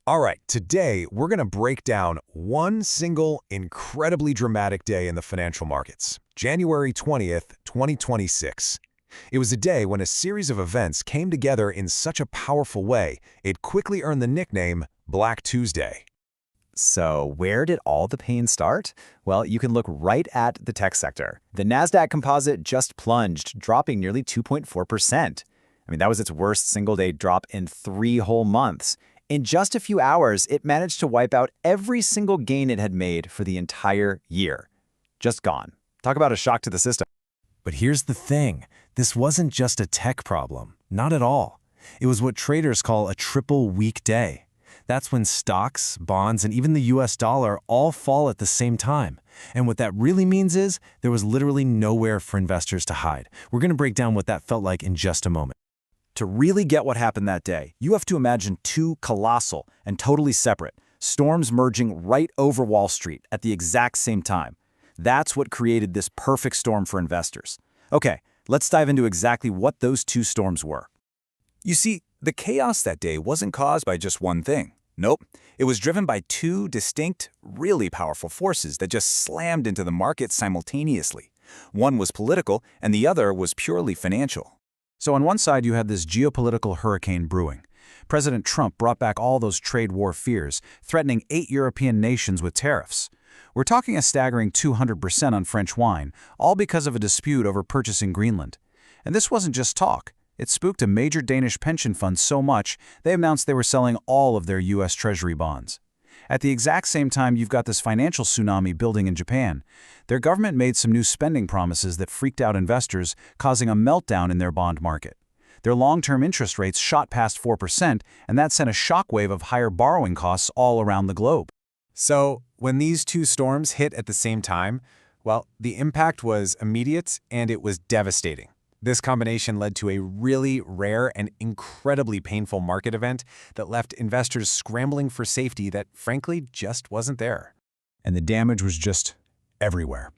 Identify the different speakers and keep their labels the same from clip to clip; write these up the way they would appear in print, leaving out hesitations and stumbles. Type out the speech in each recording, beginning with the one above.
Speaker 1: All right, today we're going to break down one single incredibly dramatic day in the financial markets, January 20th, 2026. It was a day when a series of events came together in such a powerful way, it quickly earned the nickname Black Tuesday.
Speaker 2: So where did all the pain start? Well, you can look right at the tech sector. The Nasdaq Composite just plunged, dropping nearly 2.4%. That was its worst single-day drop in 3 whole months. In just a few hours, it managed to wipe out every single gain it had made for the entire year. Just gone. Talk about a shock to the system.
Speaker 3: But here's the thing. This wasn't just a tech problem. Not at all. It was what traders call a triple week day. That's when stocks, bonds, and even the US dollar all fall at the same time. And what that really means is there was literally nowhere for investors to hide. We're going to break down what that felt like in just a moment.
Speaker 2: To really get what happened that day, you have to imagine two colossal and totally separate storms merging right over Wall Street at the exact same time. That's what created this perfect storm for investors. Okay, let's dive into exactly what those two storms were.
Speaker 4: You see, the chaos that day wasn't caused by just one thing. Nope, it was driven by two distinct, really powerful forces that just slammed into the market simultaneously. One was political, and the other was purely financial.
Speaker 5: So on one side, you had this geopolitical hurricane brewing. President Trump brought back all those trade war fears, threatening 8 European nations with tariffs. We're talking a staggering 200% on French wine, all because of a dispute over purchasing Greenland. And this wasn't just talk. It spooked a major Danish pension fund so much, they announced they were selling all of their U.S. Treasury bonds. At the exact same time, you've got this financial tsunami building in Japan. Their government made some new spending promises that freaked out investors, causing a meltdown in their bond market. Their long-term interest rates shot past 4%, and that sent a shockwave of higher borrowing costs all around the globe.
Speaker 1: So, when these two storms hit at the same time, well, the impact was immediate and it was devastating. This combination led to a really rare and incredibly painful market event that left investors scrambling for safety that, frankly, just wasn't there.
Speaker 5: And the damage was just everywhere.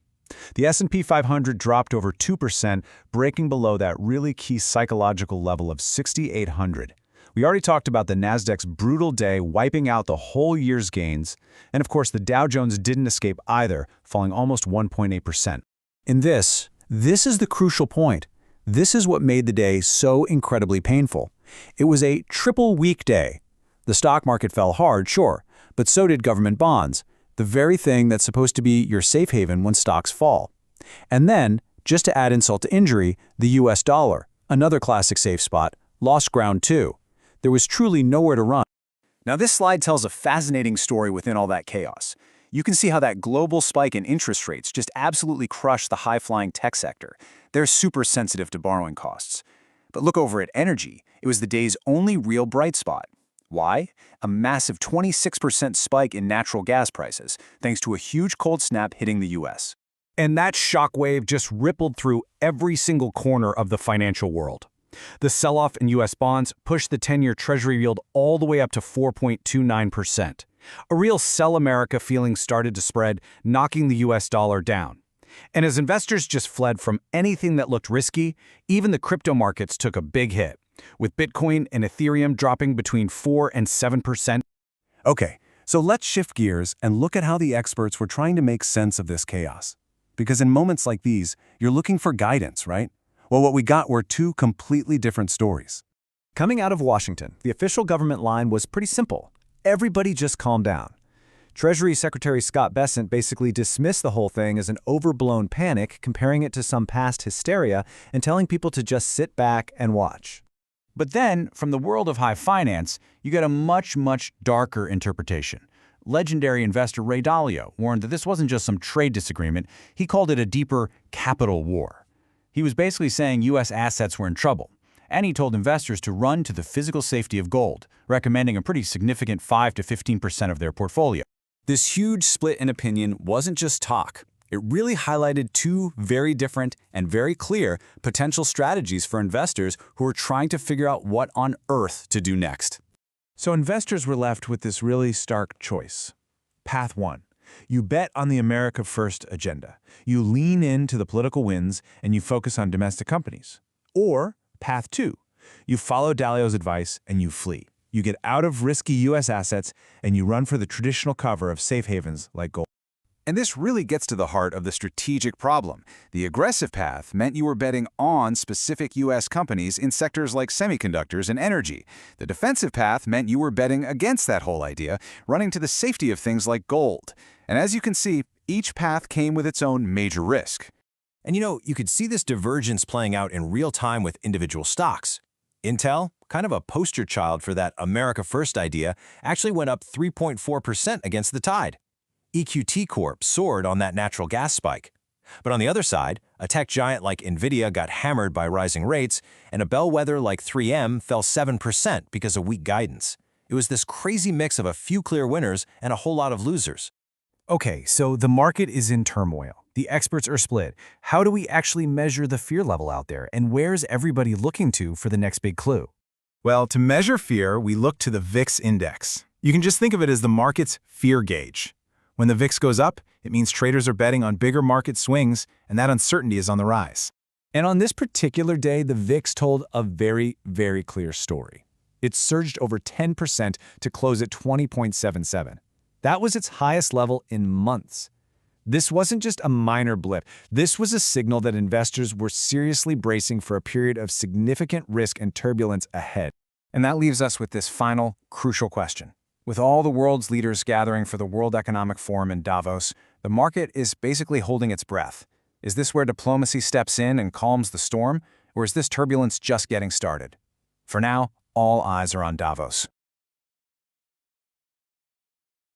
Speaker 5: The S&P 500 dropped over 2%, breaking below that really key psychological level of 6,800. We already talked about the Nasdaq's brutal day wiping out the whole year's gains, and of course the Dow Jones didn't escape either, falling almost 1.8%. In this is the crucial point. This is what made the day so incredibly painful. It was a triple week day. The stock market fell hard, sure, but so did government bonds, the very thing that's supposed to be your safe haven when stocks fall. And then, just to add insult to injury, the US dollar, another classic safe spot, lost ground too. There was truly nowhere to run.
Speaker 2: Now this slide tells a fascinating story within all that chaos. You can see how that global spike in interest rates just absolutely crushed the high-flying tech sector. They're super sensitive to borrowing costs. But look over at energy. It was the day's only real bright spot. Why? A massive 26% spike in natural gas prices, thanks to a huge cold snap hitting the US.
Speaker 5: And that shockwave just rippled through every single corner of the financial world. The sell-off in U.S. bonds pushed the 10-year Treasury yield all the way up to 4.29%. A real sell America feeling started to spread, knocking the U.S. dollar down. And as investors just fled from anything that looked risky, even the crypto markets took a big hit, with Bitcoin and Ethereum dropping between 4 and 7%.
Speaker 3: Okay, so let's shift gears and look at how the experts were trying to make sense of this chaos. Because in moments like these, you're looking for guidance, right? Well, what we got were two completely different stories.
Speaker 2: Coming out of Washington, the official government line was pretty simple. Everybody just calm down. Treasury Secretary Scott Bessent basically dismissed the whole thing as an overblown panic, comparing it to some past hysteria and telling people to just sit back and watch.
Speaker 5: But then, from the world of high finance, you get a much, much darker interpretation. Legendary investor Ray Dalio warned that this wasn't just some trade disagreement, he called it a deeper capital war. He was basically saying U.S. assets were in trouble, and he told investors to run to the physical safety of gold, recommending a pretty significant 5 to 15% of their portfolio.
Speaker 4: This huge split in opinion wasn't just talk. It really highlighted two very different and very clear potential strategies for investors who are trying to figure out what on earth to do next.
Speaker 1: So investors were left with this really stark choice. Path 1. You bet on the America First agenda. You lean into the political wins and you focus on domestic companies. Or Path 2. You follow Dalio's advice and you flee.
Speaker 5: You get out of risky U.S. assets, and you run for the traditional cover of safe havens like gold.
Speaker 4: And this really gets to the heart of the strategic problem. The aggressive path meant you were betting on specific U.S. companies in sectors like semiconductors and energy. The defensive path meant you were betting against that whole idea, running to the safety of things like gold. And as you can see, each path came with its own major risk.
Speaker 3: And you could see this divergence playing out in real time with individual stocks. Intel, kind of a poster child for that America First idea, actually went up 3.4% against the tide. EQT Corp soared on that natural gas spike. But on the other side, a tech giant like Nvidia got hammered by rising rates, and a bellwether like 3M fell 7% because of weak guidance. It was this crazy mix of a few clear winners and a whole lot of losers.
Speaker 2: Okay, so the market is in turmoil. The experts are split. How do we actually measure the fear level out there, and where's everybody looking to for the next big clue?
Speaker 5: Well, to measure fear, we look to the VIX index. You can just think of it as the market's fear gauge. When the VIX goes up, it means traders are betting on bigger market swings, and that uncertainty is on the rise.
Speaker 2: And on this particular day, the VIX told a very, very clear story. It surged over 10% to close at 20.77. That was its highest level in months. This wasn't just a minor blip. This was a signal that investors were seriously bracing for a period of significant risk and turbulence ahead.
Speaker 1: And that leaves us with this final, crucial question. With all the world's leaders gathering for the World Economic Forum in Davos, the market is basically holding its breath. Is this where diplomacy steps in and calms the storm, or is this turbulence just getting started? For now, all eyes are on Davos.